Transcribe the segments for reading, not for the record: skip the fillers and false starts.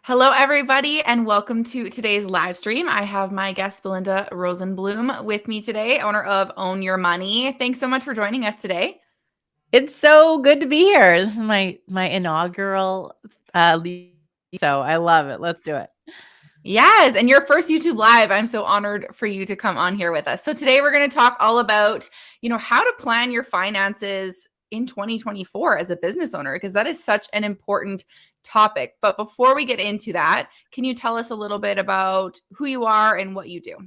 Hello, everybody, and welcome to today's live stream. I have my guest, Belinda Rosenblum, with me today, owner of Own Your Money. Thanks so much for joining us today. It's so good to be here. This is my inaugural so I love it. Let's do it. Yes, and your first YouTube live. I'm so honored for you to come on here with us. So today we're going to talk all about, how to plan your finances in 2024 as a business owner, because that is such an important topic. But before we get into that, can you tell us a little bit about who you are and what you do?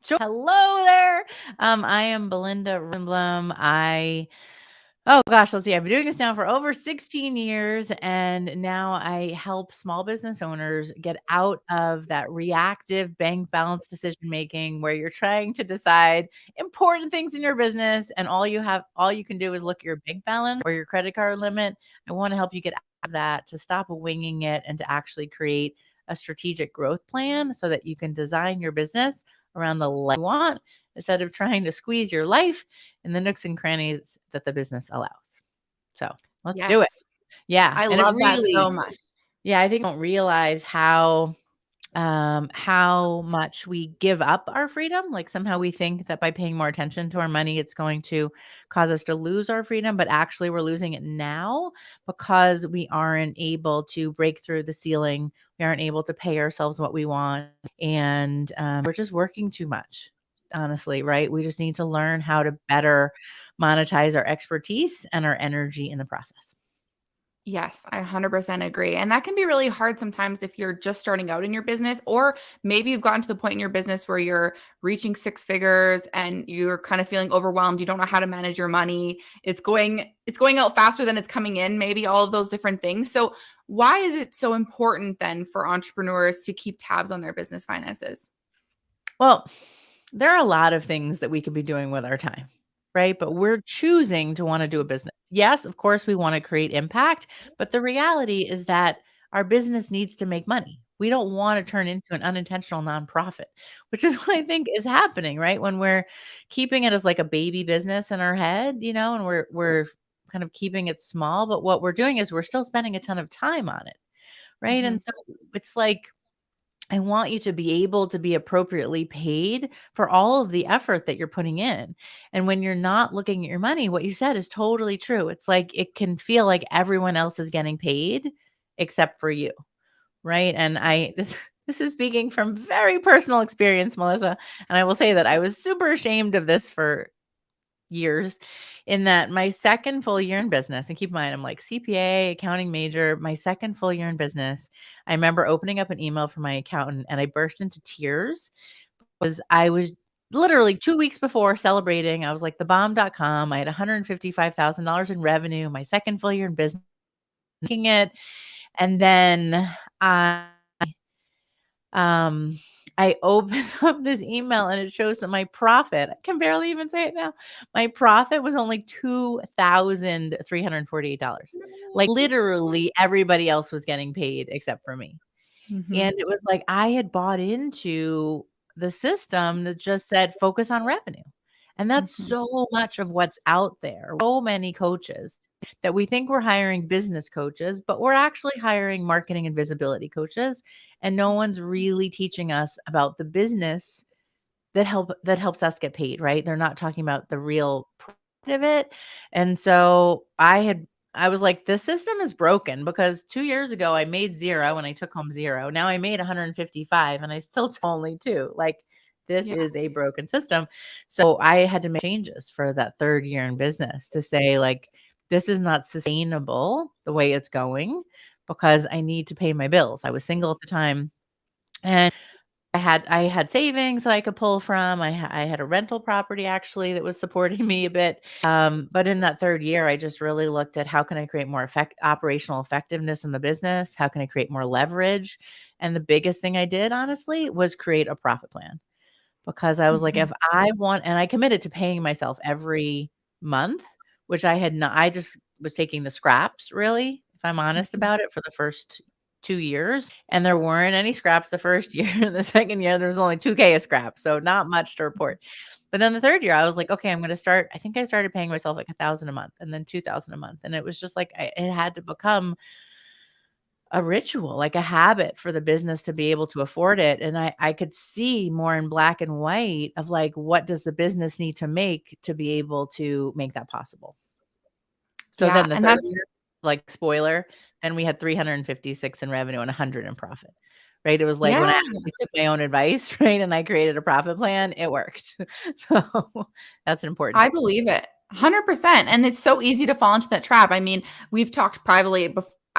Sure. Hello there. I am Belinda Rosenblum. Oh gosh, let's see. I've been doing this now for over 16 years, and now I help small business owners get out of that reactive bank balance decision making where you're trying to decide important things in your business and all you can do is look at your bank balance or your credit card limit. I want to help you get out of that, to stop winging it and to actually create a strategic growth plan so that you can design your business around the life you want instead of trying to squeeze your life in the nooks and crannies that the business allows. So let's do Yes, it. Yeah. I And it love that so really, much. yeah, I think we don't realize how much we give up our freedom. Like somehow we think that by paying more attention to our money, it's going to cause us to lose our freedom, but actually we're losing it now because we aren't able to break through the ceiling. We aren't able to pay ourselves what we want. And we're just working too much, honestly, right? We just need to learn how to better monetize our expertise and our energy in the process. Yes, I 100% agree. And that can be really hard sometimes if you're just starting out in your business, or maybe you've gotten to the point in your business where you're reaching six figures and you're kind of feeling overwhelmed. You don't know how to manage your money. It's going out faster than it's coming in, maybe all of those different things. So why is it so important then for entrepreneurs to keep tabs on their business finances? Well, there are a lot of things that we could be doing with our time, right? But we're choosing to want to do a business. Yes, of course, we want to create impact, but the reality is that our business needs to make money. We don't want to turn into an unintentional nonprofit, which is what I think is happening, right? When we're keeping it as like a baby business in our head, and we're kind of keeping it small, but what we're doing is we're still spending a ton of time on it, right? Mhm. And so it's like I want you to be able to be appropriately paid for all of the effort that you're putting in. And when you're not looking at your money, what you said is totally true. It's like it can feel like everyone else is getting paid except for you, right? And I this is speaking from very personal experience, Melissa, and I will say that I was super ashamed of this for years, in that my second full year in business, and keep in mind, I'm like CPA, accounting major, my second full year in business, I remember opening up an email from my accountant and I burst into tears because I was literally 2 weeks before celebrating. I was like thebomb.com. I had $155,000 in revenue, my second full year in business, making it. And then um, I open up this email and it shows that my profit, I can barely even say it now. My profit was only $2,348. Like literally everybody else was getting paid except for me. Mhm. And it was like I had bought into the system that just said focus on revenue. And that's Mhm. so much of what's out there. So many coaches that we think we're hiring business coaches, but we're actually hiring marketing and visibility coaches. And no one's really teaching us about the business that helps us get paid, right? They're not talking about the real profit of it. And so I was like, this system is broken because 2 years ago I made zero and I took home zero. Now I made 155 and I still took only two. Like this Yeah. is a broken system. So I had to make changes for that third year in business to say, like, this is not sustainable the way it's going because I need to pay my bills. I was single at the time. And I had savings that I could pull from. I had a rental property actually that was supporting me a bit. But in that third year, I just really looked at how can I create more operational effectiveness in the business? How can I create more leverage? And the biggest thing I did, honestly, was create a profit plan because I was like, Mhm. if I want, and I committed to paying myself every month, which I had not, I just was taking the scraps, really, if I'm honest Mhm. about it, for the first 2 years. And there weren't any scraps the first year. The second year, there was only 2K of scraps. So not much to report. But then the third year, I was like, okay, I'm going to start. I think I started paying myself like 1,000 a month and then 2,000 a month. And it was just like, it had to become a ritual, like a habit for the business to be able to afford it. And I could see more in black and white of like, what does the business need to make to be able to make that possible? So Yeah, then the and third that's year, like spoiler, then we had 356 in revenue and 100 in profit, right? It was like when I yeah, actually took my own advice, right? And I created a profit plan, it worked. So that's an important I tip. believe it. 100%. And it's so easy to fall into that trap. I mean, we've talked privately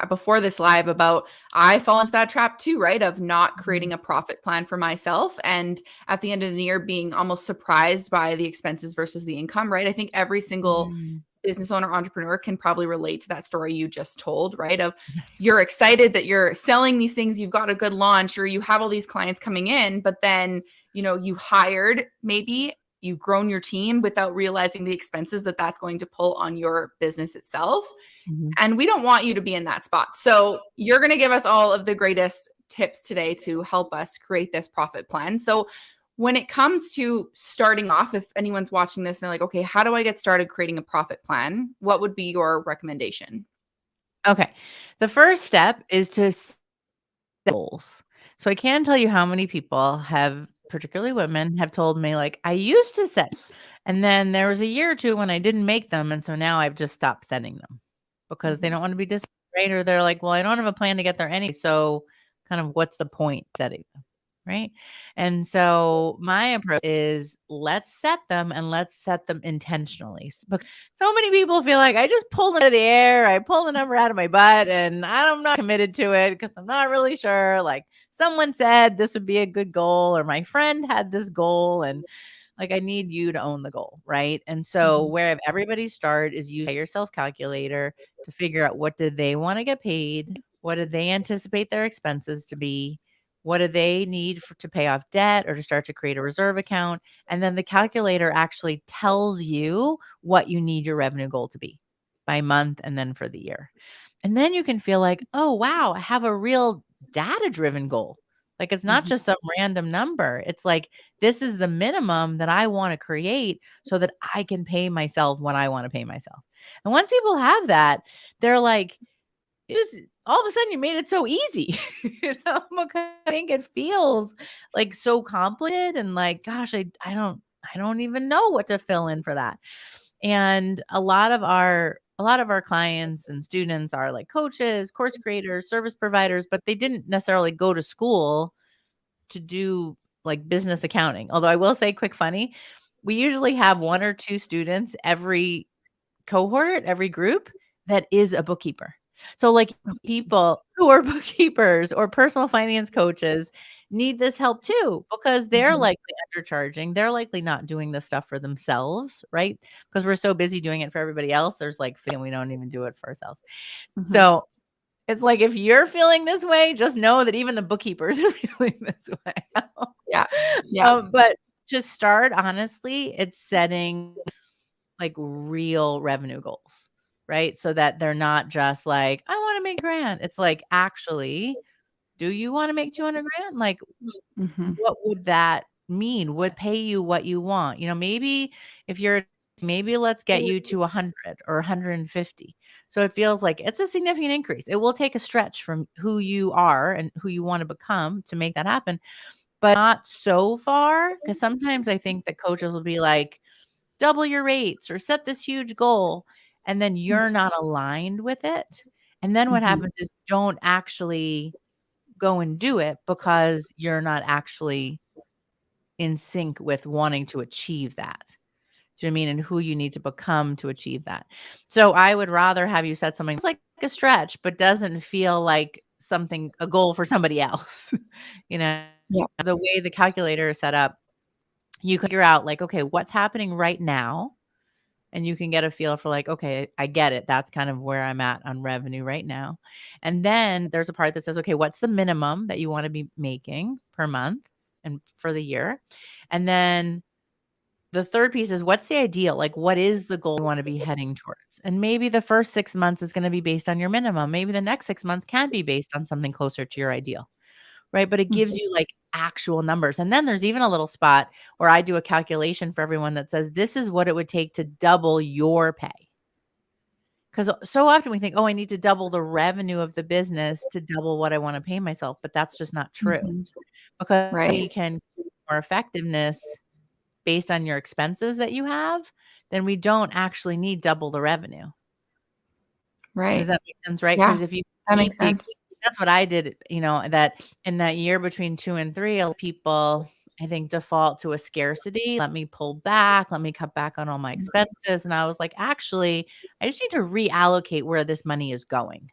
before this live about I fall into that trap too, right? Of not Mhm. creating a profit plan for myself. And at the end of the year, being almost surprised by the expenses versus the income, right? I think every single Mm. business owner, entrepreneur can probably relate to that story you just told, right? Of you're excited that you're selling these things, you've got a good launch, or you have all these clients coming in, but then, you hired maybe you've grown your team without realizing the expenses that that's going to pull on your business itself. Mhm. And we don't want you to be in that spot. So you're going to give us all of the greatest tips today to help us create this profit plan. So when it comes to starting off, if anyone's watching this and they're like, okay, how do I get started creating a profit plan? What would be your recommendation? Okay. The first step is to set goals. So I can tell you how many people have, particularly women, have told me, like, I used to set, and then there was a year or two when I didn't make them. And so now I've just stopped setting them because they Mhm. don't want to be disappointed, right? Or they're like, well, I don't have a plan to get there anyway. So kind of what's the point setting them? Right. And so my approach is let's set them and let's set them intentionally. Because so many people feel like I just pull them out of the air, I pull the number out of my butt, and I'm not committed to it because I'm not really sure. Like someone said this would be a good goal, or my friend had this goal, and like I need you to own the goal, right? And so Mhm. where everybody start is use your self calculator to figure out what did they want to get paid, what did they anticipate their expenses to be, what do they need to pay off debt or to start to create a reserve account, and then the calculator actually tells you what you need your revenue goal to be by month and then for the year. And then you can feel like, oh wow, I have a real data driven goal. Like it's not Mhm. just some random number. It's like this is the minimum that I want to create so that I can pay myself when I want to pay myself. And once people have that, they're like, it was all of a sudden you made it so easy. Because I think it feels like so complicated and like, gosh, I don't even know what to fill in for that. And a lot of our clients and students are like coaches, course creators, service providers, but they didn't necessarily go to school to do like business accounting. Although I will say, quick funny, we usually have one or two students every cohort, every group that is a bookkeeper. So like people who are bookkeepers or personal finance coaches need this help too because they're Mhm. likely undercharging. They're likely not doing this stuff for themselves, right? Because we're so busy doing it for everybody else. There's like, we don't even do it for ourselves. Mhm. So it's like if you're feeling this way, just know that even the bookkeepers are feeling this way. Yeah. Yeah. But to start, honestly, it's setting like real revenue goals, right? So that they're not just like, I want to make grand. It's like, actually, do you want to make 200 grand? Like, Mhm. what would that mean? Would pay you what you want? Maybe if you're, maybe let's get you to 100 or 150. So it feels like it's a significant increase. It will take a stretch from who you are and who you want to become to make that happen, but not so far. Because sometimes I think that coaches will be like, double your rates or set this huge goal, and then you're not aligned with it. And then what Mhm. happens is don't actually go and do it because you're not actually in sync with wanting to achieve that. Do you know what I mean? And who you need to become to achieve that. So I would rather have you set something that's like a stretch, but doesn't feel like something, a goal for somebody else. you know, Yeah. the way the calculator is set up, you can figure out like, okay, what's happening right now, and you can get a feel for like, okay, I get it. That's kind of where I'm at on revenue right now. And then there's a part that says, okay, what's the minimum that you want to be making per month and for the year? And then the third piece is what's the ideal? Like, what is the goal you want to be heading towards? And maybe the first 6 months is going to be based on your minimum. Maybe the next 6 months can be based on something closer to your ideal. Right, but it gives Mhm. you, like, actual numbers, and then there's even a little spot where I do a calculation for everyone that says, "This is what it would take to double your pay." 'Cause so often we think, "Oh, I need to double the revenue of the business to double what I wanna pay myself," but that's just not true. Mhm. Because Right. we can create more effectiveness based on your expenses that you have, then we don't actually need double the revenue. Does Right. that make sense, right? Yeah, Because if you that keep makes the sense. that's what I did, that in that year between 2 and 3, a lot of people, I think, default to a scarcity. Let me pull back, let me cut back on all my expenses, and I was like, "Actually, I just need to reallocate where this money is going."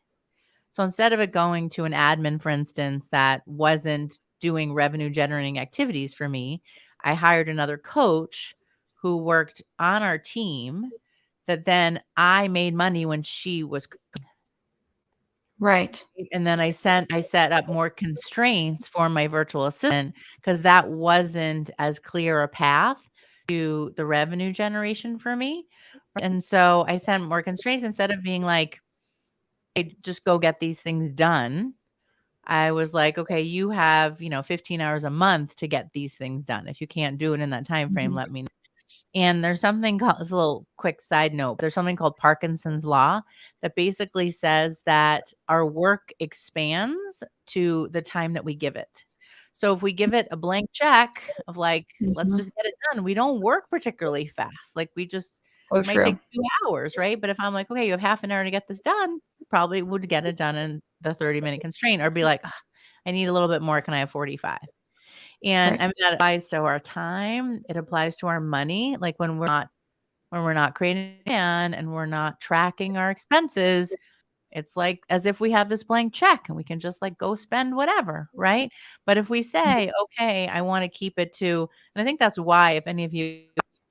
So instead of it going to an admin, for instance, that wasn't doing revenue generating activities for me, I hired another coach who worked on our team that then I made money when she was. Right. And then I set up more constraints for my virtual assistant because that wasn't as clear a path to the revenue generation for me. And so I set more constraints instead of being like, "Hey, just go get these things done." I was like, "Okay, you have, 15 hours a month to get these things done. If you can't do it in that time frame, Mhm. let me know." And there's something called, it's a little quick side note, there's something called Parkinson's law that basically says that our work expands to the time that we give it. So if we give it a blank check of like, let's Mhm. just get it done, we don't work particularly fast. Like we just So might true. take 2 hours, right? But if I'm like, okay, you have half an hour to get this done, you probably would get it done in the 30-minute constraint, or be like, "Ugh, I need a little bit more. Can I have 45?" And Right. I mean, that applies to our time, it applies to our money, like, when we're not creating a plan and we're not tracking our expenses, it's like as if we have this blank check and we can just, like, go spend whatever, right? But if we say, "Okay, I wanna keep it to," and I think that's why, if any of you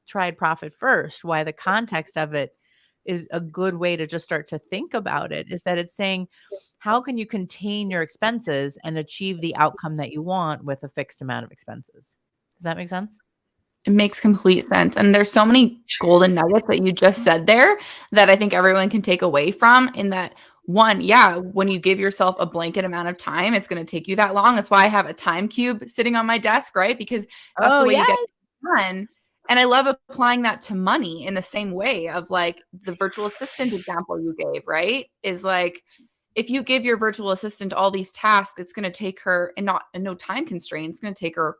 tried Profit First, why the context of it is a good way to just start to think about it, is that it's saying, how can you contain your expenses and achieve the outcome that you want with a fixed amount of expenses? Does that make sense? It makes complete sense, and there's so many golden nuggets that you just said there that I think everyone can take away from in that one, yeah, when you give yourself a blanket amount of time, it's gonna take you that long. That's why I have a time cube sitting on my desk, right? Because that's Oh, the way you yeah. get done, and I love applying that to money in the same way of, like, the virtual assistant example you gave, right? Is like, if you give your virtual assistant all these tasks, it's gonna take her and no time constraints, it's gonna take her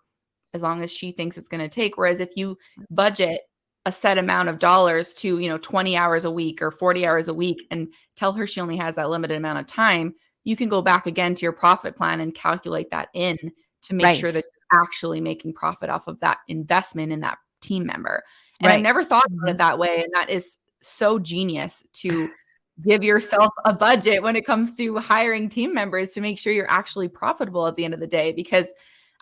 as long as she thinks it's gonna take. Whereas if you budget a set amount of dollars to, 20 hours a week or 40 hours a week and tell her she only has that limited amount of time, you can go back again to your profit plan and calculate that in to make sure Right, that you're actually making profit off of that investment in that team member. And I've right. never thought about it Mhm. that way. And that is so genius to give yourself a budget when it comes to hiring team members to make sure you're actually profitable at the end of the day. Because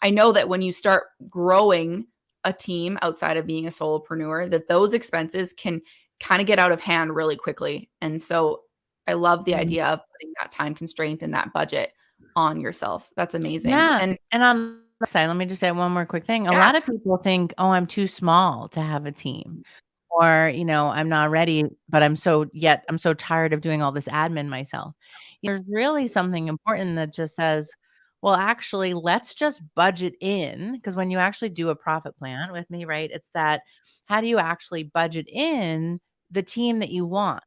I know that when you start growing a team outside of being a solopreneur, that those expenses can kind of get out of hand really quickly. And so I love the Mhm. idea of putting that time constraint and that budget on yourself. That's amazing. Yeah, And and on the side, let me just say one more quick thing. A yeah, lot of people think, "Oh, I'm too small to have a team," or, "I'm not ready, but I'm so tired of doing all this admin myself." There's really something important that just says, "Well, actually, let's just budget in," because when you actually do a profit plan with me, right, it's that, how do you actually budget in the team that you want?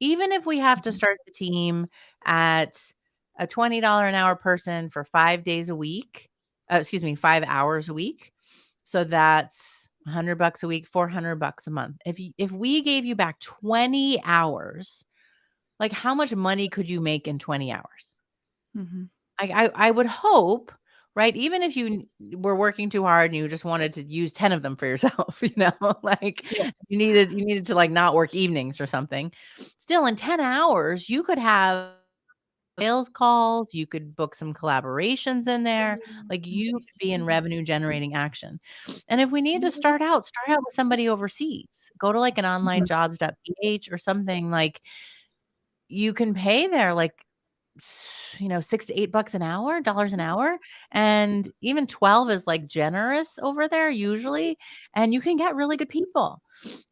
Even if we have to start the team at a $20 an hour person for 5 days a week, 5 hours a week. So that's $100 a week, $400 a month. If we gave you back 20 hours, like how much money could you make in 20 hours? mhm. I would hope, right? Even if were working too hard and you just wanted to use 10 of them for yourself, like Yeah, you needed to like not work evenings or something. Still in 10 hours, you could have sales calls, you could book some collaborations in there, like you could be in revenue generating action. And if we need to start out with somebody overseas. Go to like an online mhm. jobs.ph or something, like you can pay there like 6 to $8 an hour, dollars an hour, and even 12 is like generous over there usually, and you can get really good people.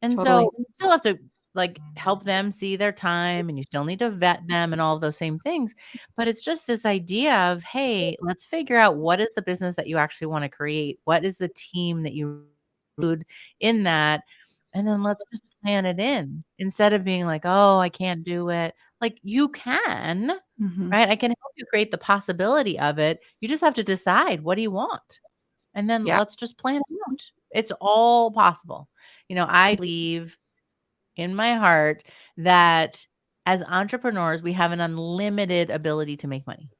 And Totally. so you still have to like help them see their time, and you still need to vet them and all of those same things. But it's just this idea of, hey, let's figure out what is the business that you actually want to create? What is the team that you include in that? and then let's just plan it in instead of being like, "Oh, I can't do it." Like, you can, Mhm. right? I can help you create the possibility of it. You just have to decide, what do you want? And then Yeah. let's just plan it out. It's all possible. I believe in my heart that as entrepreneurs, we have an unlimited ability to make money.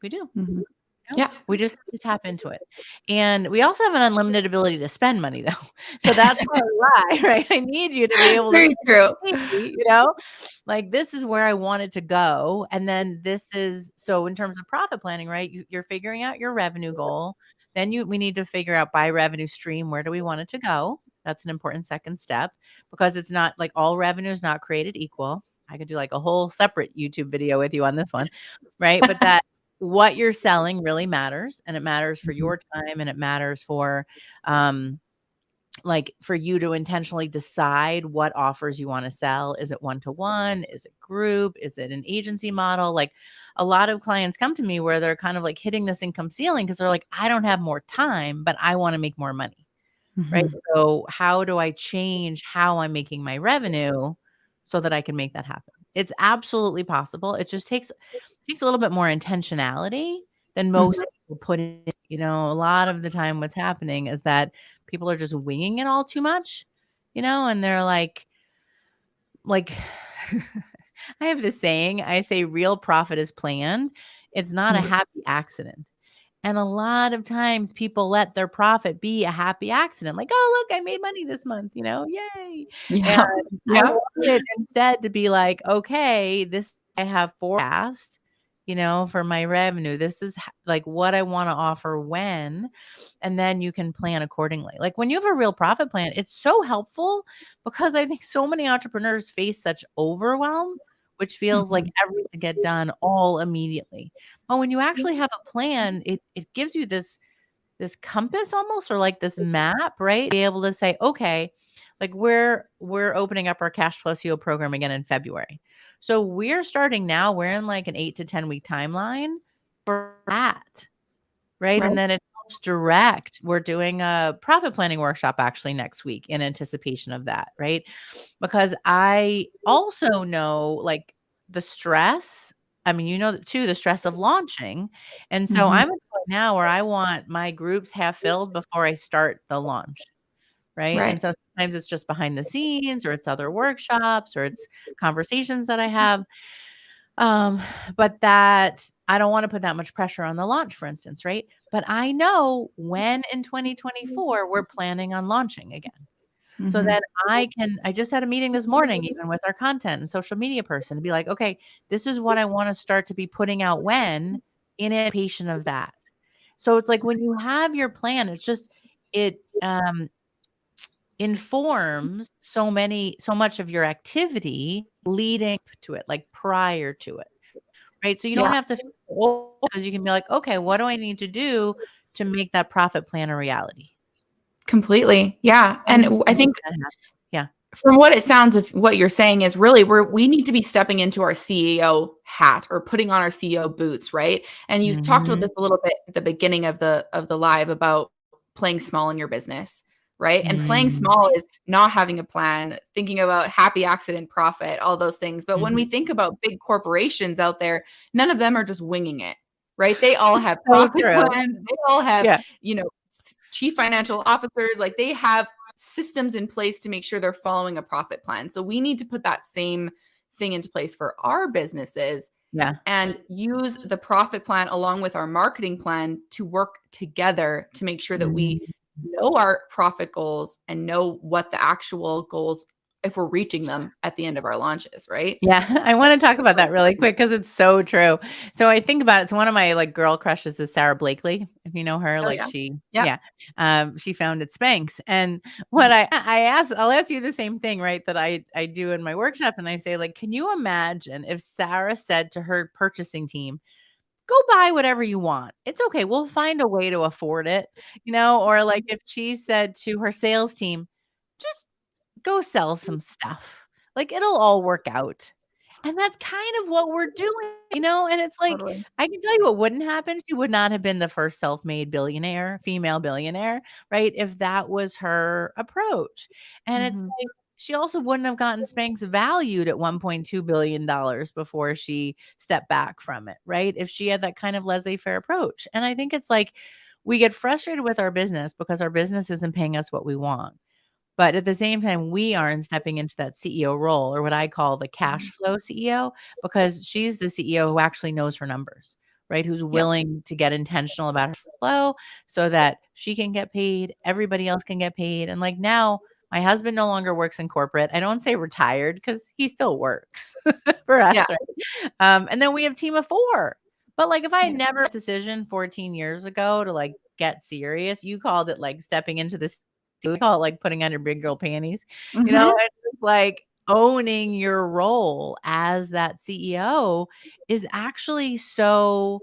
We do. Mhm. You know? Yeah. We just have to tap into it. And we also have an unlimited ability to spend money though. So that's where I lie, right? I need you to be able to Very true. say, like, this is where I wanted to go. And then this is, so in terms of profit planning, right? You're figuring out your revenue goal. Then we need to figure out, by revenue stream, where do we want it to go? That's an important second step, because it's not like all revenue is not created equal. I could do like a whole separate YouTube video with you on this one, right? But that what you're selling really matters, and it matters for Mhm. your time, and it matters for um like for you to intentionally decide what offers you want to sell. Is it one-to-one? Is it group? Is it an agency model? Like, a lot of clients come to me where they're kind of like hitting this income ceiling because they're like, I don't have more time, but I want to make more money. Right. Mhm. So how do I change how I'm making my revenue so that I can make that happen? It's absolutely possible. It just takes a little bit more intentionality than most Mhm. people put in. A lot of the time what's happening is that people are just winging it all too much, and they're like I have this saying, I say real profit is planned. It's not a Mhm. happy accident. And a lot of times people let their profit be a happy accident. Like, "Oh, look, I made money this month, yay." And Yeah. I Yeah. want it instead to be like, "Okay, this I have forecast, for my revenue. This is like what I want to offer when." And then you can plan accordingly. Like, when you have a real profit plan, it's so helpful, because I think so many entrepreneurs face such overwhelm, which feels like Mhm. everything to get done all immediately. But when you actually have a plan, it gives you this compass almost, or like this map, right? Be able to say, okay, like, we're opening up our cash flow CO program again in February. So we're starting now. We're in like an 8 to 10 week timeline for that. Right. Right. And then it helps direct. We're doing a profit planning workshop actually next week in anticipation of that. Right. Because I also know, like, the stress. I mean, too, the stress of launching. And so Mhm. I'm at the point now where I want my groups half filled before I start the launch. Right. And Right. so sometimes it's just behind the scenes, or it's other workshops, or it's conversations that I have. Um, but that I don't want to put that much pressure on the launch, for instance, right? But I know when in 2024 we're planning on launching again. So then Mhm. I just had a meeting this morning, even with our content and social media person, to be like, okay, this is what I want to start to be putting out when, in anticipation of that. So it's like, when you have your plan, it informs so much of your activity leading up to it, like prior to it. Right? So you don't Yeah. have to feel, because you can be like, "Okay, what do I need to do to make that profit plan a reality?" Completely. Yeah. Then And you I can make think that happen. Yeah. from what it sounds of what you're saying is really we need to be stepping into our CEO hat or putting on our CEO boots, right? And you talked about Mhm. this a little bit at the beginning of the live about playing small in your business, right? And playing Mm. small is not having a plan, thinking about happy accident profit, all those things. But when we Mhm. think about big corporations out there, none of them are just winging it, right? They all have So profit true. plans. They all have, Yeah. chief financial officers, like they have systems in place to make sure they're following a profit plan. So we need to put that same thing into place for our businesses Yeah. and use the profit plan along with our marketing plan to work together to make sure that we Mhm. know our profit goals and know what the actual goals, if we're reaching them at the end of our launches, right? Yeah, I wanna talk about that really quick because it's so true. So I think about it, so one of my, like, girl crushes is Sarah Blakely, if you know her, Oh like, yeah. Yeah. she founded Spanx, and what I'll ask you the same thing, right, that I do in my workshop, and I say, like, "Can you imagine if Sarah said to her purchasing team, 'Go buy whatever you want. It's okay, we'll find a way to afford it,'" or, like, if she said to her sales team, "Just go sell some stuff. Like, it'll all work out." And that's kind of what we're doing, and it's like, Totally. I can tell you what wouldn't happen. She would not have been the first self-made billionaire, female billionaire, right? If that was her approach. And it's Mhm. like, she also wouldn't have gotten Spanx valued at $1.2 billion before she stepped back from it, right? If she had that kind of laissez-faire approach. And I think it's like, we get frustrated with our business because our business isn't paying us what we want. But at the same time, we aren't stepping into that CEO role, or what I call the cash flow CEO, because she's the CEO who actually knows her numbers, right? Who's Yep. willing to get intentional about her flow so that she can get paid, everybody else can get paid. And like now, my husband no longer works in corporate. I don't say retired because he still works for us, Yeah. right? And then we have team of 4. But like if I had Yeah. never decision 14 years ago to like get serious, you called it like stepping into this, we call it like putting on your big girl panties, Mhm. and just like owning your role as that CEO is actually so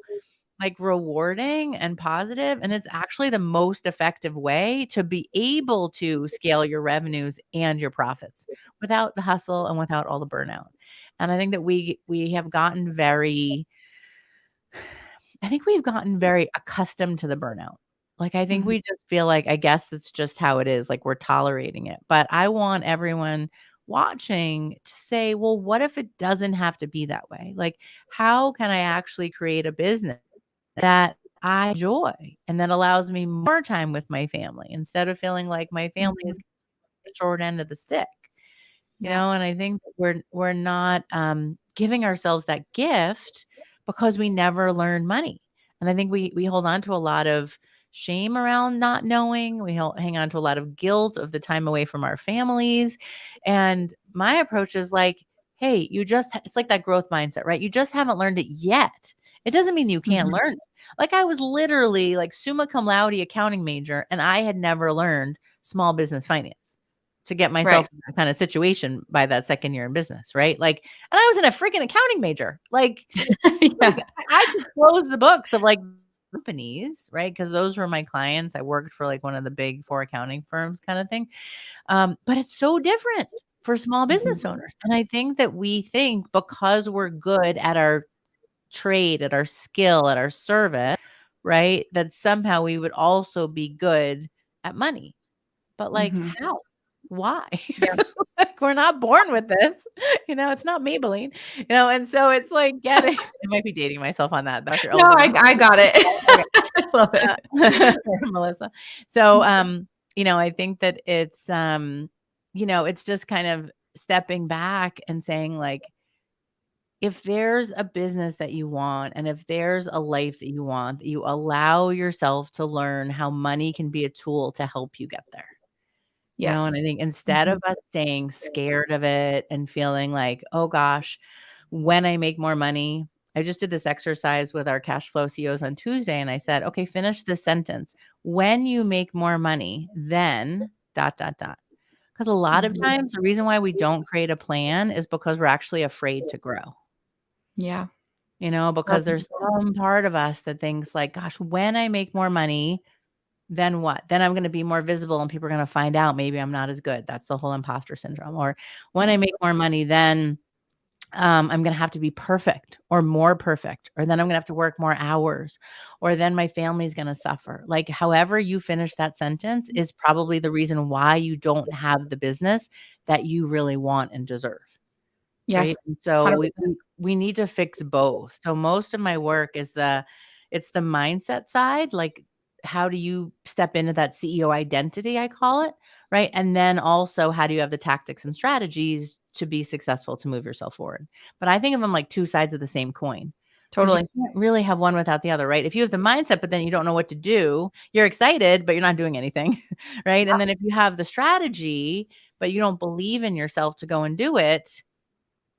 like rewarding and positive, and it's actually the most effective way to be able to scale your revenues and your profits without the hustle and without all the burnout. And I think that we have gotten very I think we've gotten very accustomed to the burnout. Like, I think Mhm. we just feel like, I guess that's just how it is, like, we're tolerating it. But I want everyone watching to say, "Well, what if it doesn't have to be that way? Like, how can I actually create a business that I enjoy and that allows me more time with my family instead of feeling like my family is Mhm. the short end of the stick?" Yeah. And I think that we're not, giving ourselves that gift because we never learned money. And I think we hold on to a lot of shame around not knowing. We hang on to a lot of guilt of the time away from our families. And my approach is like, hey, it's like that growth mindset, right? You just haven't learned it yet. It doesn't mean you can't Mhm. learn it. Like I was literally like summa cum laude accounting major, and I had never learned small business finance to get myself Right. in that kind of situation by that second year in business, right? Like, and I was in a freaking accounting major. Like Yeah. I could close the books of like companies, right? Because those were my clients. I worked for like one of the big 4 accounting firms kind of thing. But it's so different for small Mhm. business owners. And I think that we think because we're good at our trade, at our skill, at our service, right? That somehow we would also be good at money. But like, Mhm. how? Why? Yeah. Like, we're not born with this, it's not Maybelline, and so it's like getting I might be dating myself on that, though, if you're No, older than I got it. okay, I love it. Melissa. So, I think that it's just kind of stepping back and saying, like, if there's a business that you want, and if there's a life that you want, that you allow yourself to learn how money can be a tool to help you get there. And Yes. I think instead of Mhm. us staying scared of it and feeling like, "Oh gosh, when I make more money." I just did this exercise with our cash flow CEOs on Tuesday, and I said, "Okay, finish this sentence. When you make more money, then dot, dot, dot." Because a lot of Mhm. times the reason why we don't create a plan is because we're actually afraid to grow. Yeah. Because there's 100%. some part of us that thinks like, "Gosh, when I make more money, then what? Then I'm gonna be more visible and people are gonna find out maybe I'm not as good." That's the whole imposter syndrome. Or when I Yeah. make more money, then I'm gonna have to be perfect or more perfect, or then I'm gonna have to work more hours, or then my family's gonna suffer. Like, however you finish that sentence is probably the reason why you don't have the business that you really want and deserve. Yes. Right? And so we 100%. we we need to fix both. So most of my work is it's the mindset side, like how do you step into that CEO identity, I call it, right? And then also how do you have the tactics and strategies to be successful to move yourself forward? But I think of them like two sides of the same coin. Because you Totally. can't really have one without the other, right? If you have the mindset, but then you don't know what to do, you're excited, but you're not doing anything, right? And then if you have the strategy, but you don't believe in yourself to go and do it,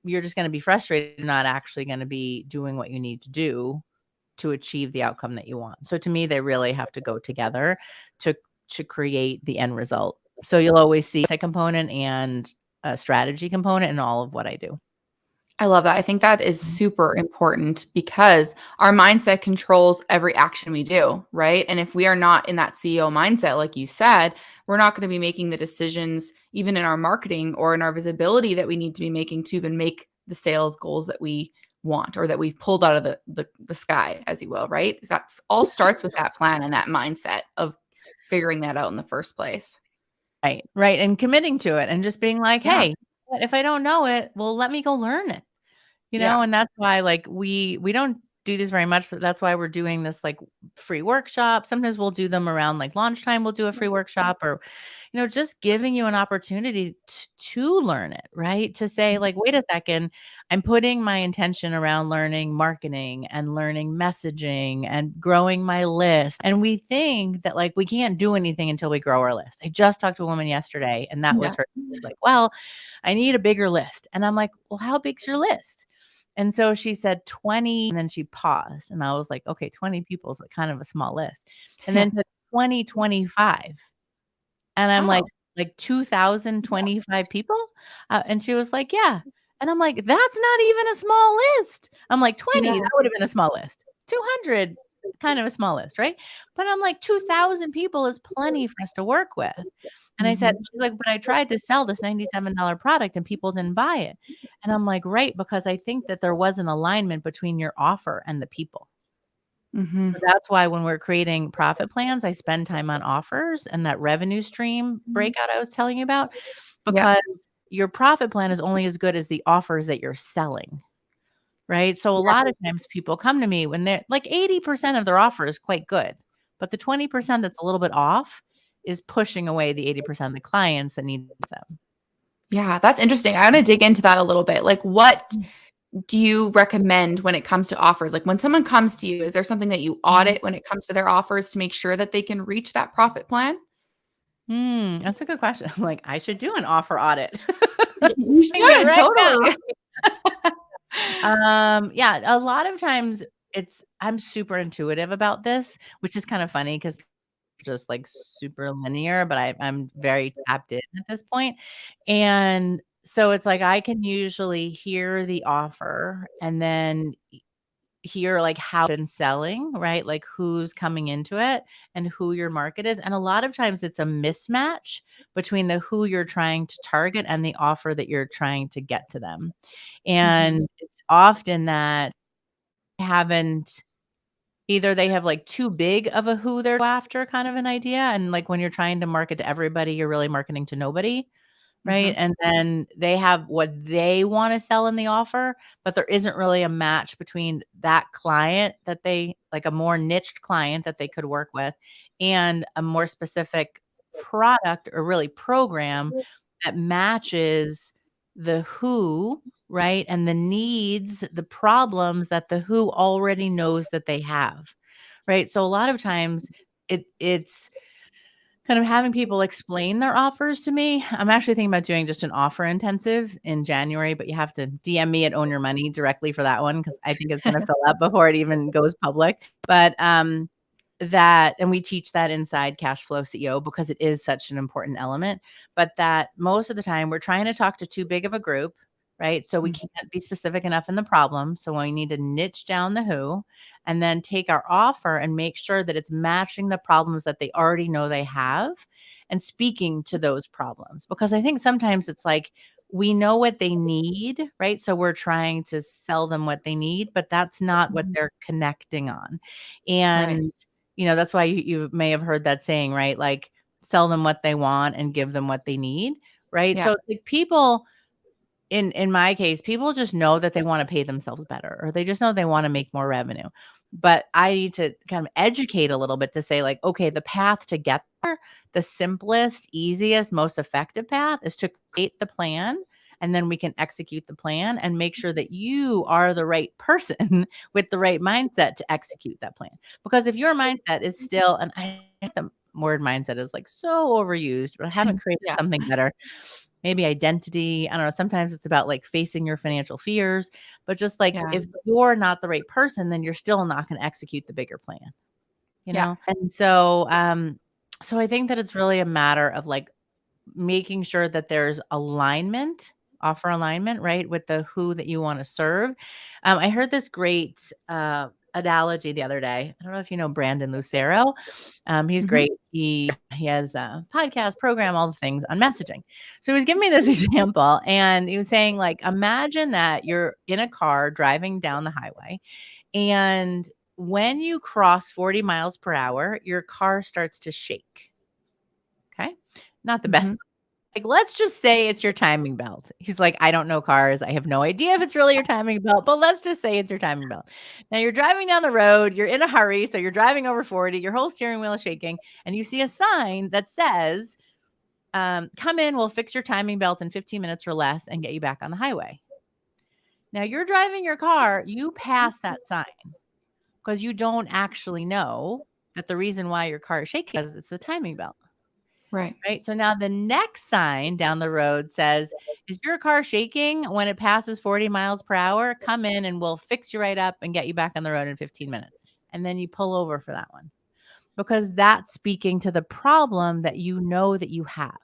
you're just gonna be frustrated, you're not actually gonna be doing what you need to do to achieve the outcome that you want. So to me, they really have to go together to create the end result. So you'll always see a component and a strategy component in all of what I do. I love that. I think that is super important because our mindset controls every action we do, right? And if we are not in that CEO mindset, like you said, we're not going to be making the decisions, even in our marketing or in our visibility, that we need to be making to even make the sales goals that we want, or that we've pulled out of the sky, as you will, right? That's all starts with that plan and that mindset of figuring that out in the first place. Right, right, and committing to it and just being like, Yeah. "Hey, if I don't know it, well, let me go learn it." Yeah. And that's why, like, we don't do this very much, but that's why we're doing this, like, free workshop. Sometimes we'll do them around, like, launch time, we'll do a free workshop, or, just giving you an opportunity to learn it, right? To say, like, "Wait a second, I'm putting my intention around learning marketing and learning messaging and growing my list." And we think that, like, we can't do anything until we grow our list. I just talked to a woman yesterday, and that was Yeah. her, like, "Well, I need a bigger list." And I'm like, "Well, how big's your list?" And so she said 20, and then she paused, and I was like, "Okay, 20 people is, like, kind of a small list." And Yeah. then to 2025, and I'm Oh, like 2,025 people? And she was like, "Yeah." And I'm like, "That's not even a small list." I'm like, yeah. 20, that would have been a small list. 200, kind of a small list, right? But I'm like, 2,000 people is plenty for us to work with. And I said, Mhm. she's like, "But I tried to sell this $97 product and people didn't buy it." And I'm like, "Right, because I think that there was an alignment between your offer and the people." Mhm. So that's why when we're creating profit plans, I spend time on offers and that revenue stream breakout I was telling you about, Yeah. because your profit plan is only as good as the offers that you're selling, right? So a lot Yes. of times people come to me when they're like 80% of their offer is quite good, but the 20% that's a little bit off is pushing away the 80% of the clients that need them. Yeah, that's interesting. I wanna dig into that a little bit. Like, what do you recommend when it comes to offers? Like, when someone comes to you, is there something that you audit when it comes to their offers to make sure that they can reach that profit plan? That's a good question. I'm like, I should do an offer audit. You Doing it should, right now. totally. Yeah, a lot of times I'm super intuitive about this, which is kind of funny because just like super linear, but I'm very tapped in at this point. And so it's like I can usually hear the offer and then hear like how it's been selling, right? Like who's coming into it and who your market is. And a lot of times it's a mismatch between the who you're trying to target and the offer that you're trying to get to them. Mhm. And it's often that haven't either they have like too big of a who they're after kind of an idea. And like when you're trying to market to everybody, you're really marketing to nobody. Right, Mhm. and then they have what they wanna sell in the offer, but there isn't really a match between that client that they like a more niched client that they could work with and a more specific product or really program that matches the who, right, and the needs, the problems that the who already knows that they have, right? So a lot of times it's kind of having people explain their offers to me. I'm actually thinking about doing just an offer intensive in January, but you have to DM me at Own Your Money directly for that one because I think it's going to fill up before it even goes public. But that, and we teach that inside Cash Flow CEO because it is such an important element. But that most of the time we're trying to talk to too big of a group, right? So we Mhm. can't be specific enough in the problem. So we need to niche down the who and then take our offer and make sure that it's matching the problems that they already know they have and speaking to those problems. Because I think sometimes it's like we know what they need, right? So we're trying to sell them what they need, but that's not what Mhm. they're connecting on. Right. And, that's why you may have heard that saying, right? Like sell them what they want and give them what they need, right? Yeah. So like people, in my case, people just know that they wanna pay themselves better, or they just know they wanna make more revenue. But I need to kind of educate a little bit to say like, okay, the path to get there, the simplest, easiest, most effective path is to create the plan, and then we can execute the plan and make sure that you are the right person with the right mindset to execute that plan. Because if your mindset is still, and I think the word mindset is like so overused, but I haven't created Yeah. something better. Maybe identity. I don't know. Sometimes it's about like facing your financial fears, but just like Yeah. if you're not the right person, then you're still not going to execute the bigger plan, Yeah. And so I think that it's really a matter of like making sure that there's alignment, offer alignment, right, with the who that you want to serve. I heard this great analogy the other day. I don't know if you know Brandon Lucero. He's Mhm. great. He has a podcast, program, all the things on messaging. So he was giving me this example, and he was saying, like, imagine that you're in a car driving down the highway, and when you cross 40 miles per hour, your car starts to shake. Okay. Not the best. Mhm. Like, let's just say it's your timing belt. He's like, I don't know cars. I have no idea if it's really your timing belt, but let's just say it's your timing belt. Now you're driving down the road, you're in a hurry, so you're driving over 40, your whole steering wheel is shaking, and you see a sign that says, come in, we'll fix your timing belt in 15 minutes or less and get you back on the highway. Now you're driving your car, you pass that sign because you don't actually know that the reason why your car is shaking is it's the timing belt. Right. Right? So now the next sign down the road says, "Is your car shaking when it passes 40 miles per hour? Come in and we'll fix you right up and get you back on the road in 15 minutes." And then you pull over for that one because that's speaking to the problem that you know that you have,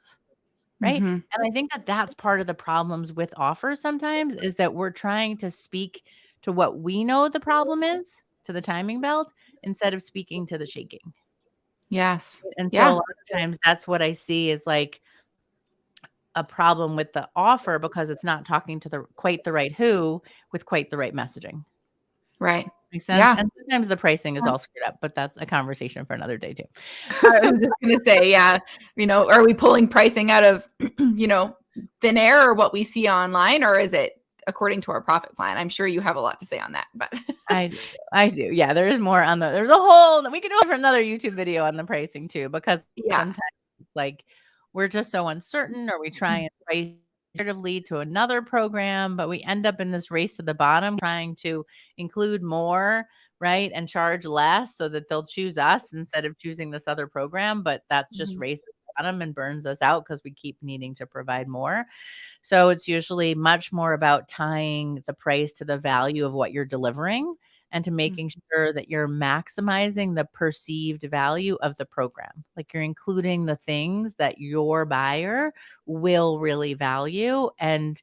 right? Mhm. And I think that that's part of the problems with offers sometimes is that we're trying to speak to what we know the problem is, to the timing belt, instead of speaking to the shaking. Yes. And so a Yeah. lot of times that's what I see is like a problem with the offer because it's not talking to the quite the right who with quite the right messaging. Right. Makes sense? Yeah. And sometimes the pricing is all screwed up, but that's a conversation for another day too. I was just gonna say, yeah, are we pulling pricing out of, thin air or what we see online, or is it according to our profit plan? I'm sure you have a lot to say on that, but I do. I do. Yeah, there is more on there's a whole we could do it for another YouTube video on the pricing too, because yeah. sometimes it's like we're just so uncertain or we try and price lead to another program, but we end up in this race to the bottom trying to include more, right? And charge less so that they'll choose us instead of choosing this other program. But that just Mhm. races the bottom and burns us out because we keep needing to provide more. So it's usually much more about tying the price to the value of what you're delivering and to Mm. making sure that you're maximizing the perceived value of the program. Like you're including the things that your buyer will really value. And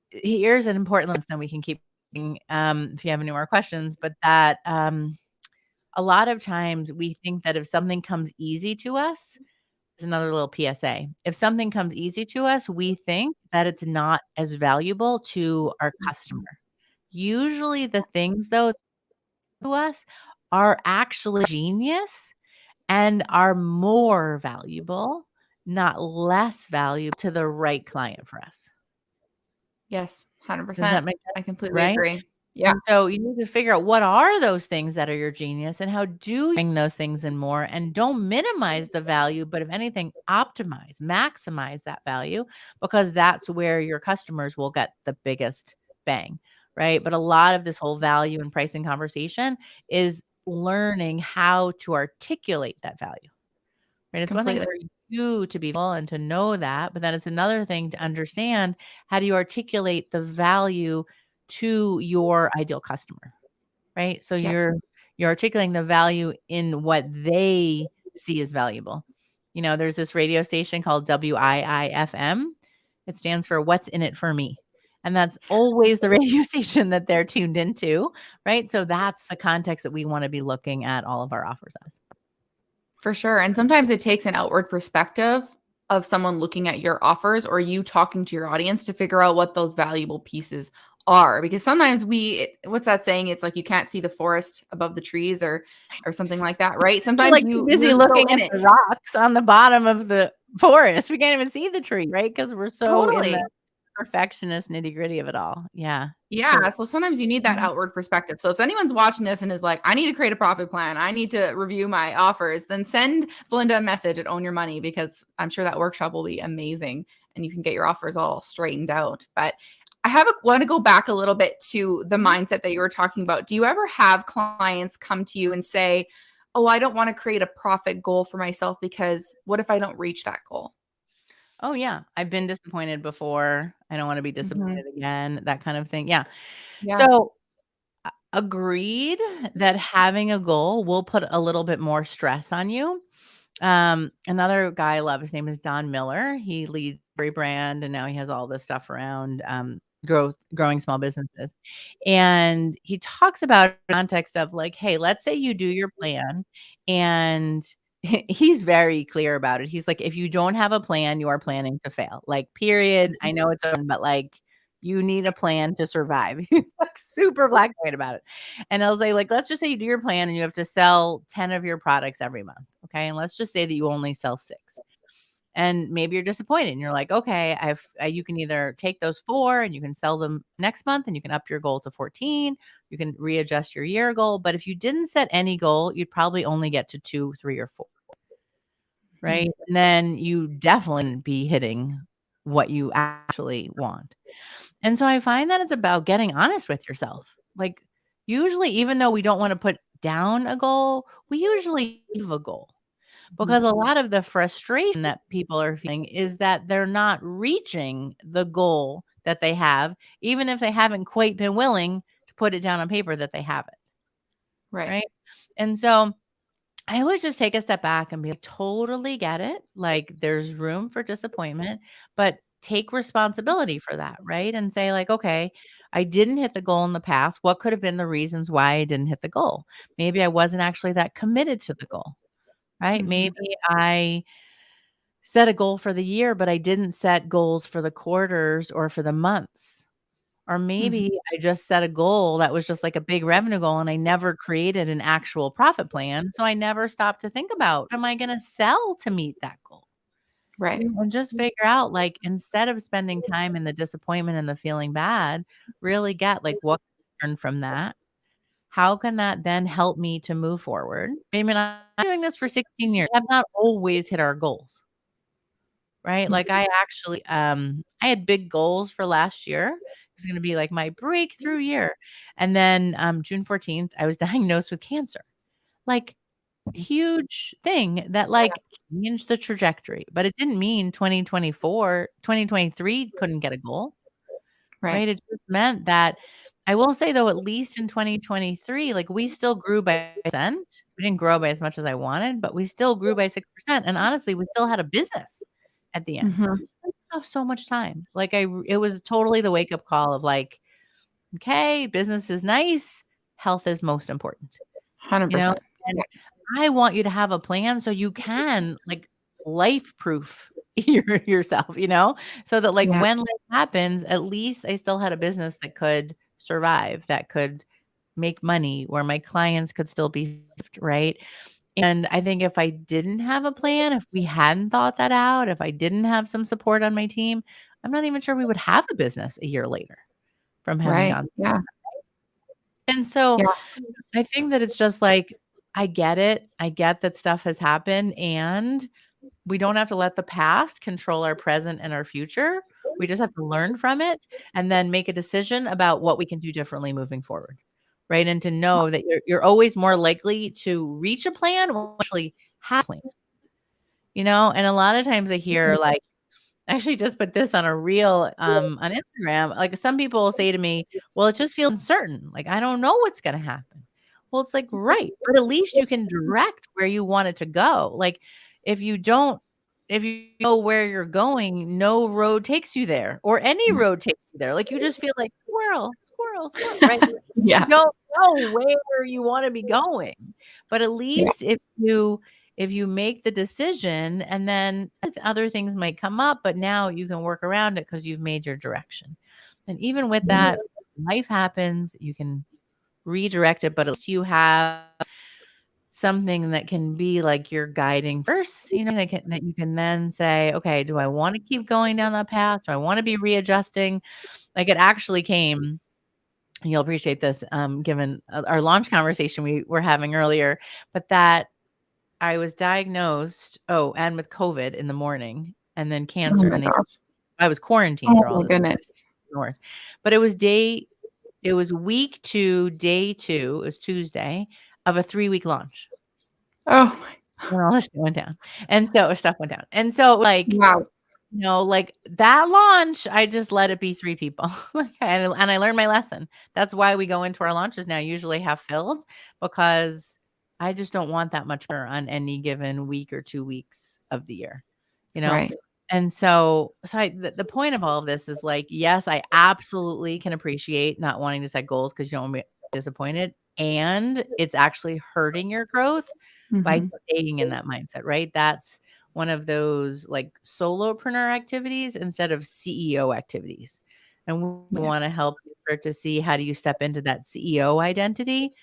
here's an important one, then we can keep if you have any more questions, but that a lot of times we think that if something comes easy to us, is another little PSA. If something comes easy to us, we think that it's not as valuable to our customer. Usually the things though to us are actually genius and are more valuable, not less valuable to the right client for us. Yes, Does 100%. that make sense? I completely Right? agree. Yeah. And so you need to figure out what are those things that are your genius and how do you bring those things in more and don't minimize the value, but if anything, optimize, maximize that value because that's where your customers will get the biggest bang, right? But a lot of this whole value and pricing conversation is learning how to articulate that value. Right? It's one thing Completely. for you to be able and to know that, but then it's another thing to understand how do you articulate the value to your ideal customer, right? So Yep. you're articulating the value in what they see as valuable. There's this radio station called WIIFM. It stands for What's in it for me. And that's always the radio station that they're tuned into, right? So that's the context that we want to be looking at all of our offers as. For sure. And sometimes it takes an outward perspective of someone looking at your offers or you talking to your audience to figure out what those valuable pieces are. Because sometimes what's that saying? It's like you can't see the forest above the trees or something like that, right? We're Sometimes like too you're busy so looking in at it. the rocks on the bottom of the forest. We can't even see the tree, right? Because we're so in the Totally. perfectionist nitty-gritty of it all. Yeah. Yeah, So so sometimes you need that mhm. outward perspective. So if anyone's watching this and is like, I need to create a profit plan, I need to review my offers, then send Belinda a message at Own Your Money because I'm sure that workshop will be amazing and you can get your offers all straightened out. But want to go back a little bit to the Mhm. mindset that you were talking about. Do you ever have clients come to you and say, "Oh, I don't want to create a profit goal for myself because what if I don't reach that goal?" Oh, yeah. I've been disappointed before. I don't wanna be Mhm. disappointed again, that kind of thing. Yeah. Yeah. So, agreed that having a goal will put a little bit more stress on you. Another guy I love, his name is Don Miller. He leads Burberry brand, and now he has all this stuff around, growing small businesses. And he talks about it in the context of like, hey, let's say you do your plan, and he's very clear about it. He's like, if you don't have a plan, you are planning to fail. Like, period. I know it's on, but like you need a plan to survive. He's like super black and white about it. And I was like, let's just say you do your plan and you have to sell 10 of your products every month. Okay. And let's just say that you only sell 6. And maybe you're disappointed and you're like, okay, you can either take those 4 and you can sell them next month and you can up your goal to 14. You can readjust your year goal. But if you didn't set any goal, you'd probably only get to 2, 3, or 4. Right. And then you definitely wouldn't be hitting what you actually want. And so I find that it's about getting honest with yourself. Like, usually, even though we don't want to put down a goal, we usually have a goal. Because a lot of the frustration that people are feeling is that they're not reaching the goal that they have, even if they haven't quite been willing to put it down on paper that they have it. Right. Right. And so I would just take a step back and be like, totally get it. Like, there's room for disappointment, but take responsibility for that. Right. And say, like, okay, I didn't hit the goal in the past. What could have been the reasons why I didn't hit the goal? Maybe I wasn't actually that committed to the goal. Right? Mhm. Maybe I set a goal for the year, but I didn't set goals for the quarters or for the months. Or Mhm. maybe I just set a goal that was just like a big revenue goal and I never created an actual profit plan. So I never stopped to think about, what am I going to sell to meet that goal? Right. And just figure out, like, instead of spending time in the disappointment and the feeling bad, really get like, what can I learn from that? How can that then help me to move forward? I mean, I'm doing this for 16 years. I have not always hit our goals, right? Mhm. Like, I actually, I had big goals for last year. It was gonna be like my breakthrough year. And then, June 14th, I was diagnosed with cancer. Like, huge thing that, like, changed the trajectory, but it didn't mean 2023 couldn't get a goal. Right. Right? It just meant that I will say, though, at least in 2023, like, we still grew by percent. We didn't grow by as much as I wanted, but we still grew by 6%, and honestly, we still had a business at the end. Mhm. I have so much time. Like, it was totally the wake-up call of, like, "Okay, business is nice, health is most important." You know? 100%. And Yeah. I want you to have a plan so you can, like, life proof yourself, so that, like, Yeah. when life happens, at least I still had a business that could survive, that could make money, where my clients could still be served, right? And I think if I didn't have a plan, if we hadn't thought that out, if I didn't have some support on my team, I'm not even sure we would have a business a year later from having Right. gone. Yeah. And so Yeah. I think that it's just like, I get it. I get that stuff has happened, and we don't have to let the past control our present and our future. We just have to learn from it and then make a decision about what we can do differently moving forward. Right. And to know that you're always more likely to reach a plan or actually have a plan, and a lot of times I hear, like, I actually just put this on a reel, on Instagram. Like, some people will say to me, "Well, it just feels uncertain. Like, I don't know what's gonna happen." Well, it's like, right, but at least you can direct where you want it to go. Like, if you don't if you know where you're going, no road takes you there, or any road takes you there. Like, you just feel like, "Squirrel, squirrel, squirrel," right? You Yeah. don't know where you wanna be going. But at Yeah. least if you make the decision, and then other things might come up, but now you can work around it because 'cause you've made your direction. And even with that, life happens, you can redirect it, but at least you have something that can be like your guiding force, that you can then say, "Okay, do I wanna keep going down that path? Do I wanna be readjusting?" Like, it actually came, and you'll appreciate this, given, our launch conversation we were having earlier, but that I was diagnosed, and with COVID in the morning, and then Oh cancer my in the gosh. I was quarantined Oh through all my this, goodness. north. But it was week 2, day 2, it was Tuesday, of a 3-week launch Oh my when all this shit went down. And so stuff went down. And so, like, wow. like, that launch, I just let it be 3 people. Like, and I learned my lesson. That's why we go into our launches now usually half filled, because I just don't want that much more on any given week or 2 weeks of the year, you know? Right. And so the point of all of this is like, yes, I absolutely can appreciate not wanting to set goals because you don't want to be disappointed. And it's actually hurting your growth by Mhm. staying in that mindset, right? That's one of those like solopreneur activities instead of CEO activities. And we Yeah. want to help you start to see, how do you step into that CEO identity?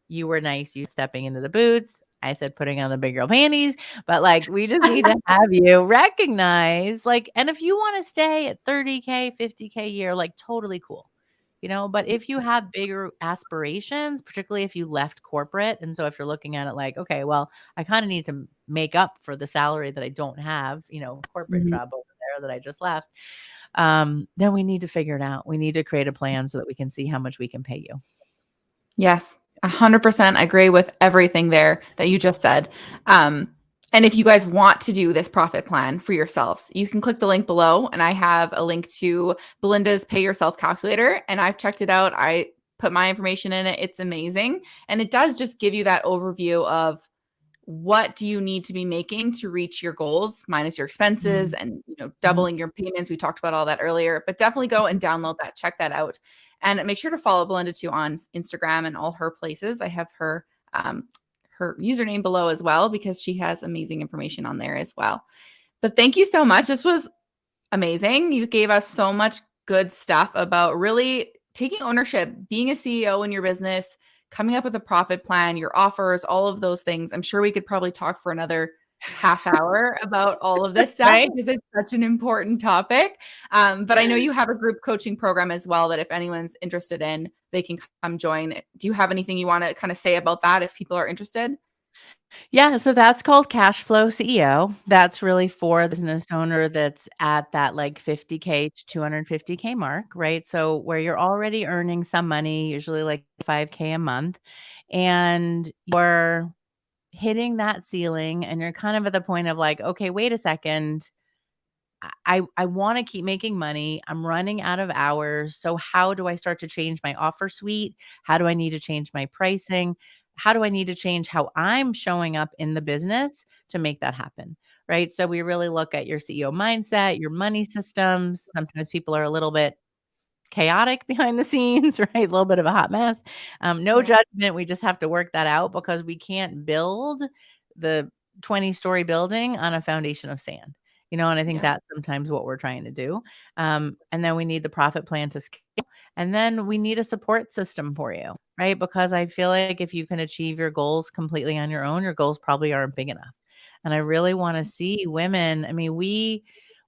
You were nice, you stepping into the boots. I said putting on the big girl panties, but like we just need to have you recognize, like, and if you want to stay at 30K, 50K a year, like totally cool. But if you have bigger aspirations, particularly if you left corporate, and so if you're looking at it like, okay, well, I kind of need to make up for the salary that I don't have, corporate Mhm. job over there that I just left, then we need to figure it out. We need to create a plan so that we can see how much we can pay you. Yes, 100% agree with everything there that you just said. Um, and if you guys want to do this profit plan for yourselves, you can click the link below. And I have a link to Belinda's Pay Yourself Calculator. And I've checked it out. I put my information in it. It's amazing. And it does just give you that overview of what do you need to be making to reach your goals minus your expenses Mhm. and Mhm. doubling your payments. We talked about all that earlier, but definitely go and download that, check that out, and make sure to follow Belinda too on Instagram and all her places. I have her username below as well because she has amazing information on there as well. But thank you so much. This was amazing. You gave us so much good stuff about really taking ownership, being a CEO in your business, coming up with a profit plan, your offers, all of those things. I'm sure we could probably talk for another half hour about all of this stuff Right? because it's such an important topic. But I know you have a group coaching program as well that if anyone's interested in, they can come join. Do you have anything you want to kind of say about that if people are interested? Yeah, so that's called Cash Flow CEO. That's really for the business owner that's at that like 50K to 250K mark, right? So where you're already earning some money, usually like 5K a month, and you're hitting that ceiling and you're kind of at the point of like, okay, wait a second. I want to keep making money. I'm running out of hours. So how do I start to change my offer suite? How do I need to change my pricing? How do I need to change how I'm showing up in the business to make that happen? Right. So we really look at your CEO mindset, your money systems. Sometimes people are a little bit chaotic behind the scenes, right? A little bit of a hot mess. No Yeah. judgment. We just have to work that out because we can't build the 20-story building on a foundation of sand. And I think Yeah. that's sometimes what we're trying to do. And then we need the profit plan to scale. And then we need a support system for you, right? Because I feel like if you can achieve your goals completely on your own, your goals probably aren't big enough. And I really want to see women. I mean, we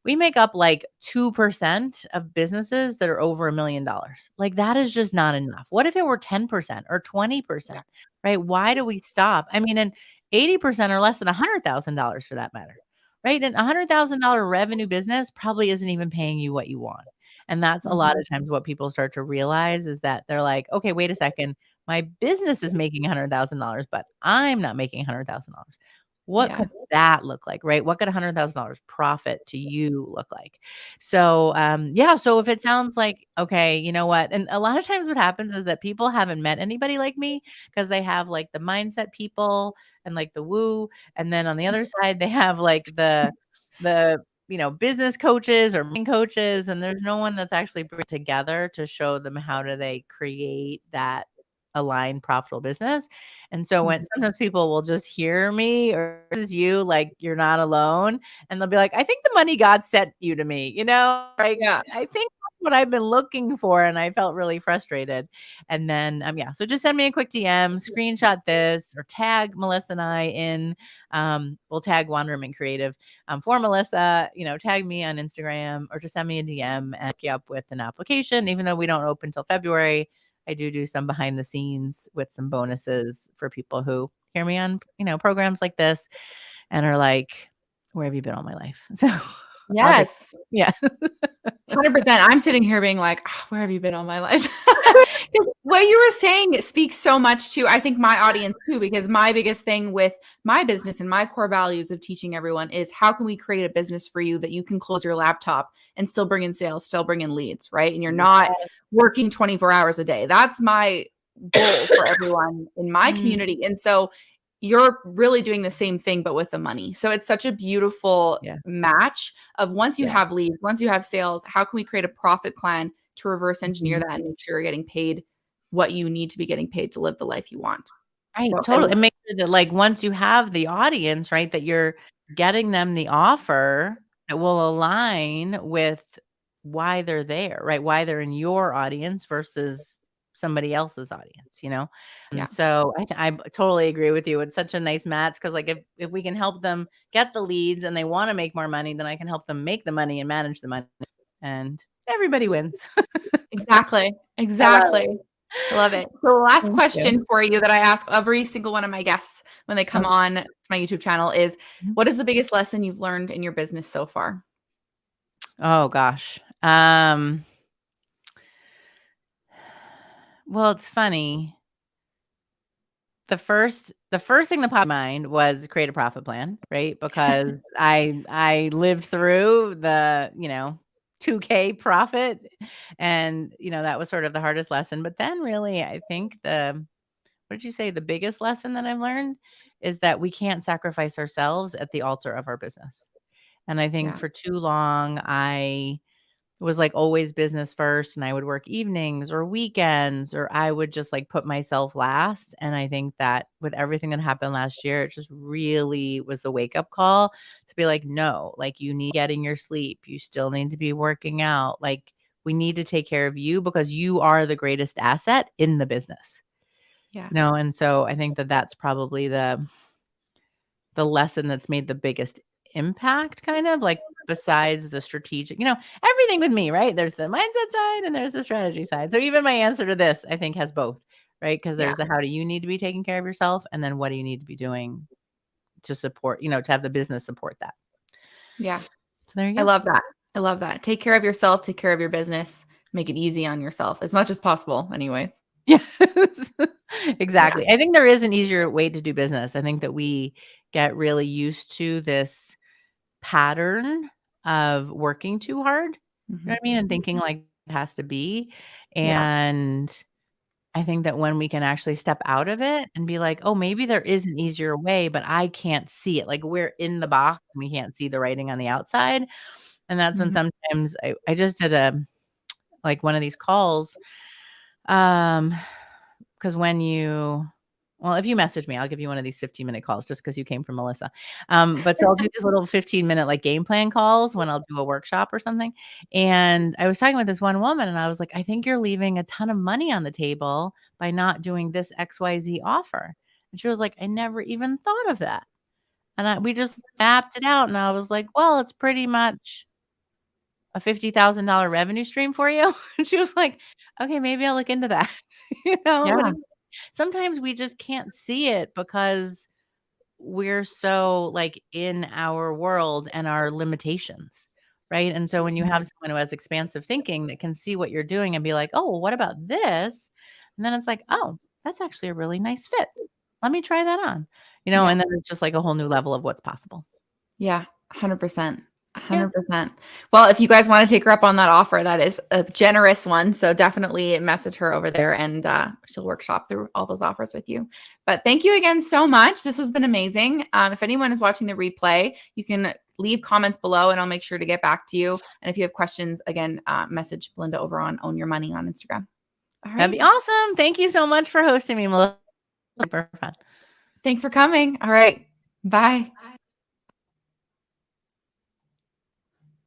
make up like 2% of businesses that are over $1 million. Like that is just not enough. What if it were 10% or Yeah. 20%? Right? Why do we stop? I mean, and 80% or less than $100,000 for that matter. Right? And $100,000 revenue business probably isn't even paying you what you want. And that's a lot Mhm. of times what people start to realize is that they're like, okay, wait a second. My business is making $100,000, but I'm not making $100,000. What Yeah. could that look like, right? What could $100,000 profit to you look like? So, yeah, so if it sounds like, okay, you know what? And a lot of times what happens is that people haven't met anybody like me because they have like the mindset people and like the woo. And then on the other side, they have like the business coaches or marketing coaches, and there's no one that's actually bring together to show them how do they create that aligned profitable business. And so when Mhm. sometimes people will just hear me or this is you, like you're not alone, and they'll be like, I think the money God sent you to me, like Yeah. I think that's what I've been looking for. And I felt really frustrated. And then yeah, so just send me a quick DM, screenshot this, or tag Melissa and I in we'll tag Wandermint Creative for Melissa, tag me on Instagram or just send me a DM and hook you up with an application. Even though we don't open till February, I do some behind the scenes with some bonuses for people who hear me on, programs like this and are like, where have you been all my life? So I'll take, Yes. yeah. 100%. I'm sitting here being like, "Ah, where have you been all my life?" 'Cause what you were saying speaks so much to, I think, my audience too, because my biggest thing with my business and my core values of teaching everyone is how can we create a business for you that you can close your laptop and still bring in sales, still bring in leads, right? And you're not Yeah. working 24 hours a day. That's my goal for everyone in my Mm, community. And so you're really doing the same thing, but with the money. So it's such a beautiful Yeah. match of once you Yeah. have leads, once you have sales, how can we create a profit plan to reverse engineer Mhm. that and make sure you're getting paid what you need to be getting paid to live the life you want. Right, So I totally, and make sure that, like, once you have the audience, right, that you're getting them the offer that will align with why they're there, right? Why they're in your audience versus somebody else's audience, you know? yeah, And so I totally agree with you. It's such a nice match because, like, if we can help them get the leads and they wanna make more money, then I can help them make the money and manage the money, and everybody wins. exactly. I love Exactly. it. I love it. So last Thank you. question for you that I ask every single one of my guests when they come Okay. on to my YouTube channel is, what is the biggest lesson you've learned in your business so far? Oh gosh. Well, it's funny. The first thing that popped in my mind was create a profit plan, right? Because I lived through the, 2K profit, and, that was sort of the hardest lesson. But then really, I think what did you say? The biggest lesson that I've learned is that we can't sacrifice ourselves at the altar of our business. And I think Yeah. for too long, I was, like, always business first, and I would work evenings or weekends, or I would just, like, put myself last, and I think that with everything that happened last year, it just really was a wake-up call to be like, "No, like, you need getting your sleep, you still need to be working out, like, we need to take care of you because you are the greatest asset in the business." Yeah. And so I think that that's probably the lesson that's made the biggest impact, kind of, like, besides the strategic, everything with me, right? There's the mindset side and there's the strategy side. So even my answer to this, I think, has both, right? Because Yeah. there's the how do you need to be taking care of yourself, and then what do you need to be doing to support, to have the business support that. Yeah. So there you I go. love that. I love that. Take care of yourself, take care of your business, make it easy on yourself as much as possible anyways. Yes. Yeah. Exactly. I think there is an easier way to do business. I think that we get really used to this pattern of working too hard, you know Mhm. what I mean? And thinking like it has to be. Yeah. And I think that when we can actually step out of it and be like, "Oh, maybe there is an easier way, but I can't see it." Like, we're in the box and we can't see the writing on the outside. And that's when Mhm. sometimes I just did one of these calls, um, because when you well, if you message me, I'll give you one of these 15-minute calls just because you came from Melissa. But so I'll do these little 15-minute, like, game plan calls when I'll do a workshop or something, and I was talking with this one woman, and I was like, "I think you're leaving a ton of money on the table by not doing this XYZ offer." And she was like, "I never even thought of that." And we just mapped it out, and I was like, "Well, it's pretty much a $50,000 revenue stream for you?" And she was like, "Okay, maybe I'll look into that." But Yeah. sometimes we just can't see it because we're so, like, in our world and our limitations, right? And so when you have someone who has expansive thinking that can see what you're doing and be like, "Oh, well, what about this?" And then it's like, "Oh, that's actually a really nice fit. Let me try that on." Yeah. And then it's just like a whole new level of what's possible. Yeah, 100%. Yeah. 100%. Well, if you guys wanna take her up on that offer, that is a generous one, so definitely message her over there and, she'll workshop through all those offers with you. But thank you again so much. This has been amazing. If anyone is watching the replay, you can leave comments below, and I'll make sure to get back to you. And if you have questions, again, message Belinda over on Own Your Money on Instagram. All That'd right. be awesome. Thank you so much for hosting me, Melissa. Super fun. Thanks for coming. All right. Bye.